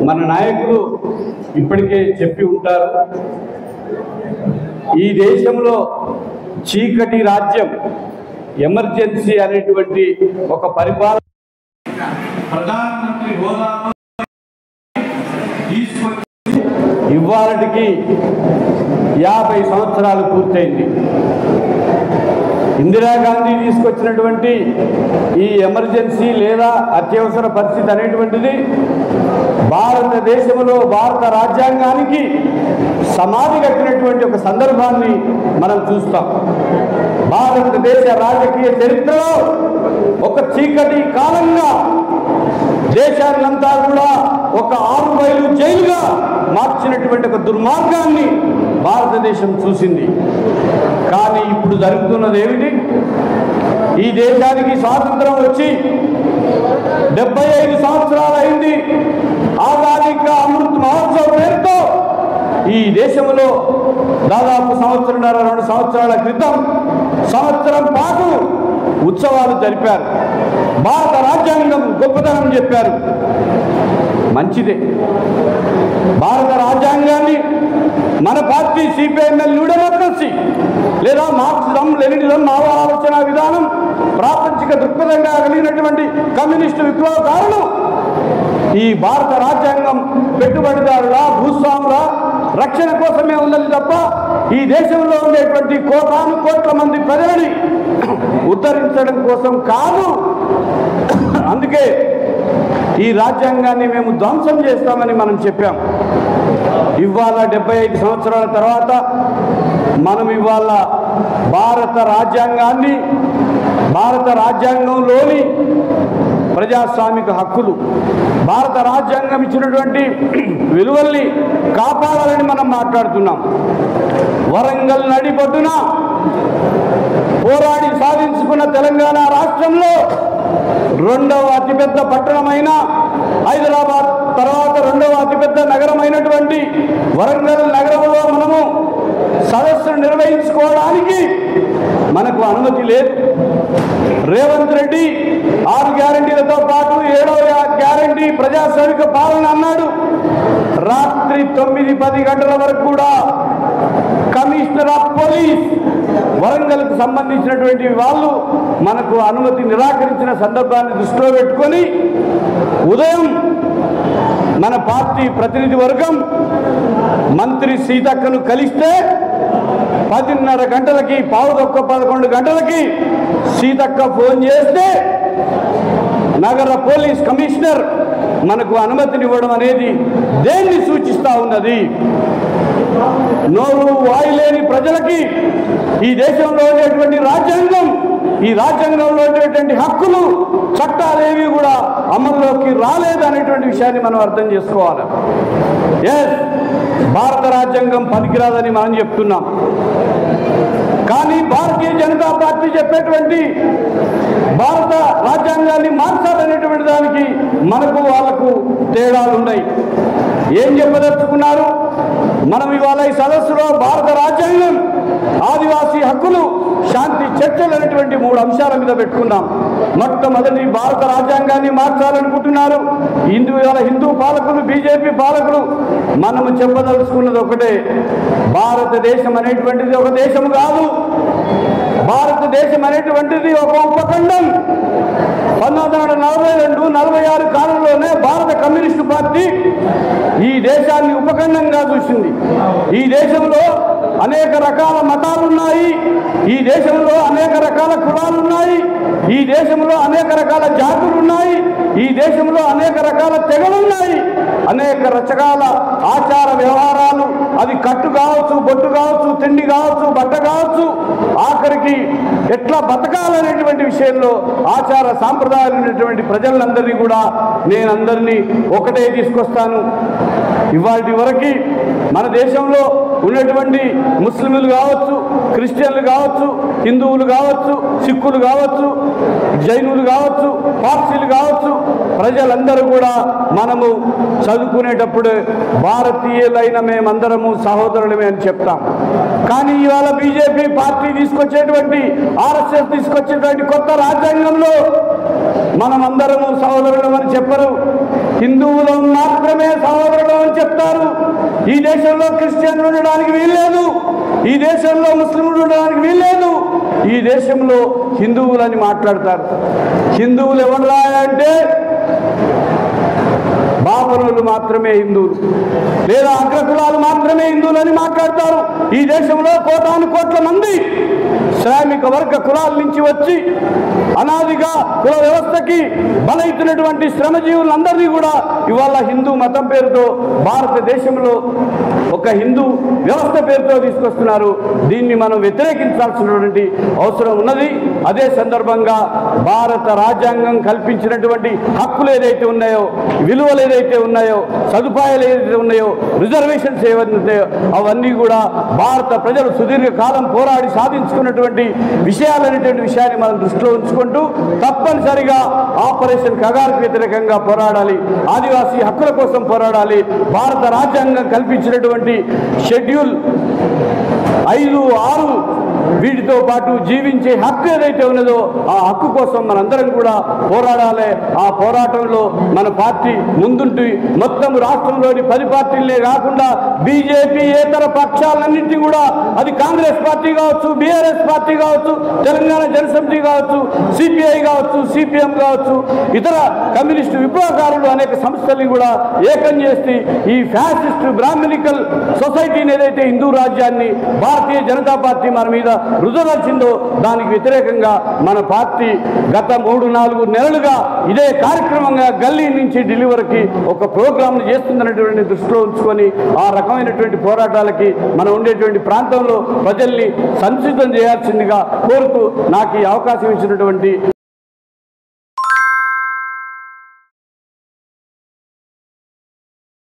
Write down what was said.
మన నాయకులు ఇప్పటికే చెప్పి ఉంటారు, ఈ దేశంలో చీకటి రాజ్యం ఎమర్జెన్సీ అనేటువంటి ఒక పరిపాలన ప్రధానమంత్రి హోదాలో తీసుకొచ్చి ఇవాళకి 50 సంవత్సరాలు పూర్తయింది. ఇందిరాగాంధీ తీసుకొచ్చినటువంటి ఈ ఎమర్జెన్సీ లేదా అత్యవసర పరిస్థితి అనేటువంటిది భారతదేశంలో భారత రాజ్యాంగానికి సమాధి కట్టినటువంటి ఒక సందర్భాన్ని మనం చూస్తాం. భారతదేశ రాజకీయ చరిత్రలో ఒక చీకటి కాలంగా దేశాన్నంతా కూడా ఒక 6 మైలు జైలుగా మార్చినటువంటి ఒక దుర్మార్గాన్ని భారతదేశం చూసింది. కానీ ఇప్పుడు జరుగుతున్నది ఏమిటి? ఈ దేశానికి స్వాతంత్రం వచ్చి 75 సంవత్సరాలు అయింది. ఆజాదీ కా అమృత్ మహోత్సవ్ పేరుతో ఈ దేశంలో దాదాపు 1.5-2 సంవత్సరాల క్రితం సంవత్సరం పాటు ఉత్సవాలు జరిపారు. భారత రాజ్యాంగం గొప్పతనం చెప్పారు. మంచిదే. భారత రాజ్యాంగాన్ని మన పార్టీ సిపిఐఎంఎల్ న్యూ డెమోక్రసీ లేదా మార్క్సిజం లెనినిజం మావ ఆలోచన విధానం ప్రాపంచిక దృక్పథంగా కలిగినటువంటి కమ్యూనిస్టు విప్లవకారులు ఈ భారత రాజ్యాంగం పెట్టుబడిదారుల భూస్వాముల రక్షణ కోసమే ఉన్నది తప్ప ఈ దేశంలో ఉండేటువంటి కోట్ల మంది ప్రజలని ఉద్ధరించడం కోసం కాదు. అందుకే ఈ రాజ్యాంగాన్ని మేము ధ్వంసం చేస్తామని మనం చెప్పాం. ఇవాళ 75 సంవత్సరాల తర్వాత మనం ఇవాళ భారత రాజ్యాంగంలోని ప్రజాస్వామిక హక్కులు, భారత రాజ్యాంగం ఇచ్చినటువంటి విలువల్ని కాపాడాలని మనం మాట్లాడుతున్నాం. వరంగల్ నడిబొడ్డున పోరాడి సాధించుకున్న తెలంగాణ రాష్ట్రంలో 2వ అతిపెద్ద పట్టణమైన హైదరాబాద్ తర్వాత 2వ అతిపెద్ద నగరమైనటువంటి వరంగల్ నగరంలో మనము సదస్సును నిర్వహించుకోవడానికి మనకు అనుమతి లేదు. రేవంత్ రెడ్డి 6 గ్యారంటీలతో పాటు 7వ గ్యారంటీ ప్రజాస్వామిక పాలన అన్నాడు. రాత్రి 9-10 గంటల వరకు కూడా కమిషనర్ ఆఫ్ పోలీస్ వరంగల్కు సంబంధించినటువంటి వాళ్ళు మనకు అనుమతి నిరాకరించిన సందర్భాన్ని దృష్టిలో పెట్టుకొని ఉదయం మన పార్టీ ప్రతినిధి వర్గం మంత్రి సీతక్కను కలిస్తే 10:30 గంటలకి 11 గంటలకి సీతక్క ఫోన్ చేస్తే నగర పోలీస్ కమిషనర్ మనకు అనుమతినివ్వడం అనేది దేన్ని సూచిస్తూ ఉన్నది? నోరు వాయులేని ప్రజలకి ఈ దేశంలో ఉండేటువంటి రాజ్యాంగం, ఈ రాజ్యాంగంలో ఉండేటువంటి హక్కులు చట్టాలేవి కూడా అమల్లోకి రాలేదనేటువంటి విషయాన్ని మనం అర్థం చేసుకోవాలి. భారత రాజ్యాంగం పనికిరాదని మనం చెప్తున్నాం. కానీ భారతీయ జనతా పార్టీ చెప్పేటువంటి భారత రాజ్యాంగాన్ని మార్చాలనేటువంటి దానికి మనకు వాళ్ళకు తేడాలు ఉన్నాయి. ఏం చెప్పదలుచుకున్నారు? మనం ఇవాళ ఈ సదస్సులో భారత రాజ్యాంగం, ఆదివాసీ హక్కులు, శాంతి చర్చలు అనేటువంటి 3 అంశాల మీద పెట్టుకున్నాం. మొట్టమొదటి భారత రాజ్యాంగాన్ని మార్చాలనుకుంటున్నారు ఇవాళ హిందూ పాలకులు, బీజేపీ పాలకులు. మనము చెప్పదలుచుకున్నది ఒకటే, భారతదేశం అనేటువంటిది ఒక దేశం కాదు. భారతదేశం అనేటువంటిది ఒక ఉపఖండం. 1942-46 కాలంలోనే భారత కమ్యూనిస్టు పార్టీ ఈ దేశాన్ని ఉపఖండంగా చూసింది. ఈ దేశంలో అనేక రకాల మతాలున్నాయి, ఈ దేశంలో అనేక రకాల కులాలున్నాయి, ఈ దేశంలో అనేక రకాల జాతులున్నాయి, ఈ దేశంలో అనేక రకాల తెగలున్నాయి, అనేక రకాల ఆచార వ్యవహారాలు, అది కట్టు కావచ్చు, బొట్టు కావచ్చు, తిండి కావచ్చు, బట్ట కావచ్చు, ఆఖరికి ఎట్లా బతకాలనేటువంటి విషయంలో ఆచార సాంప్రదాయాలు ఉన్నటువంటి ప్రజలందరినీ కూడా నేనందరినీ ఒకటే తీసుకొస్తాను. ఇవాటి వరకు మన దేశంలో ఉన్నటువంటి ముస్లింలు కావచ్చు, క్రిస్టియన్లు కావచ్చు, హిందువులు కావచ్చు, సిక్కులు కావచ్చు, జైనులు కావచ్చు, పార్సీలు కావచ్చు, ప్రజలందరూ కూడా మనము చదువుకునేటప్పుడు భారతీయులైన మేమందరము సహోదరులమే అని చెప్తాం. కానీ ఇవాళ బీజేపీ పార్టీ తీసుకొచ్చేటువంటి, ఆర్ఎస్ఎస్ తీసుకొచ్చేటువంటి కొత్త రాజ్యాంగంలో మనమందరము సహోదరులమని చెప్పరు. హిందువులు మాత్రమే సహోదరులు అని చెప్తారు. ఈ దేశంలో క్రిస్టియన్లు ఉండడానికి వీల్లేదు, ఈ దేశంలో ముస్లింలు ఉండడానికి వీల్లేదు, ఈ దేశంలో హిందువులని మాట్లాడతారు. హిందువులు ఎవరురా అంటే బాపనులు మాత్రమే హిందువులు లేదా అగ్రకులాలు మాత్రమే హిందువులని మాట్లాడతారు. ఈ దేశంలో కోటాను కోట్ల మంది శ్రామిక వర్గ కులాల నుంచి వచ్చి అనాదిగా కుల వ్యవస్థకి బలైతున్నటువంటి శ్రమజీవులందరినీ కూడా ఇవాళ హిందూ మతం పేరుతో భారతదేశంలో ఒక హిందూ వ్యవస్థ పేరుతో తీసుకొస్తున్నారు. దీన్ని మనం వ్యతిరేకించాల్సినటువంటి అవసరం ఉన్నది. అదే సందర్భంగా భారత రాజ్యాంగం కల్పించినటువంటి హక్కులు ఏదైతే ఉన్నాయో, విలువలు ఏదైతే ఉన్నాయో, సదుపాయాలు ఏదైతే ఉన్నాయో, రిజర్వేషన్స్ ఏవైతే ఉన్నాయో అవన్నీ కూడా భారత ప్రజలు సుదీర్ఘకాలం పోరాడి సాధించుకున్నటువంటి విషయాలనేటువంటి విషయాన్ని మనం దృష్టిలో ఉంచుకుంటూ తప్పనిసరిగా ఆపరేషన్ కగార్కు వ్యతిరేకంగా పోరాడాలి, ఆదివాసీ హక్కుల కోసం పోరాడాలి. భారత రాజ్యాంగం కల్పించినటువంటి షెడ్యూల్ 5, 6 వీటితో పాటు జీవించే హక్కు ఏదైతే ఉన్నదో ఆ హక్కు కోసం మనందరం కూడా పోరాడాలి. ఆ పోరాటంలో మన పార్టీ ముందుంటూ మొత్తం రాష్ట్రంలోని 10 పార్టీలే కాకుండా బీజేపీ ఏతర పక్షాలన్నింటినీ కూడా, అది కాంగ్రెస్ పార్టీ కావచ్చు, బీఆర్ఎస్ పార్టీ కావచ్చు, తెలంగాణ జనసమితి కావచ్చు, సిపిఐ కావచ్చు, సిపిఎం కావచ్చు, ఇతర కమ్యూనిస్టు విప్లవకారులు అనేక సంస్థల్ని కూడా ఏకం చేసి ఈ ఫ్యాసిస్ట్ బ్రాహ్మణికల్ సొసైటీని ఏదైతే హిందూ రాజ్యాన్ని భారతీయ జనతా పార్టీ మన మీద రుజువచ్చిందో దానికి వ్యతిరేకంగా మన పార్టీ గత 3-4 నెలలుగా ఇదే కార్యక్రమంగా గల్లీ నుంచి ఢిల్లీ వరకు ఒక ప్రోగ్రాంను చేస్తుందనేటువంటి దృష్టిలో ఉంచుకొని ఆ రకమైనటువంటి పోరాటాలకి మనం ఉండేటువంటి ప్రాంతంలో ప్రజల్ని సంసిద్ధం చేయాల్సిందిగా కోరుతూ నాకు ఈ అవకాశం ఇచ్చినటువంటి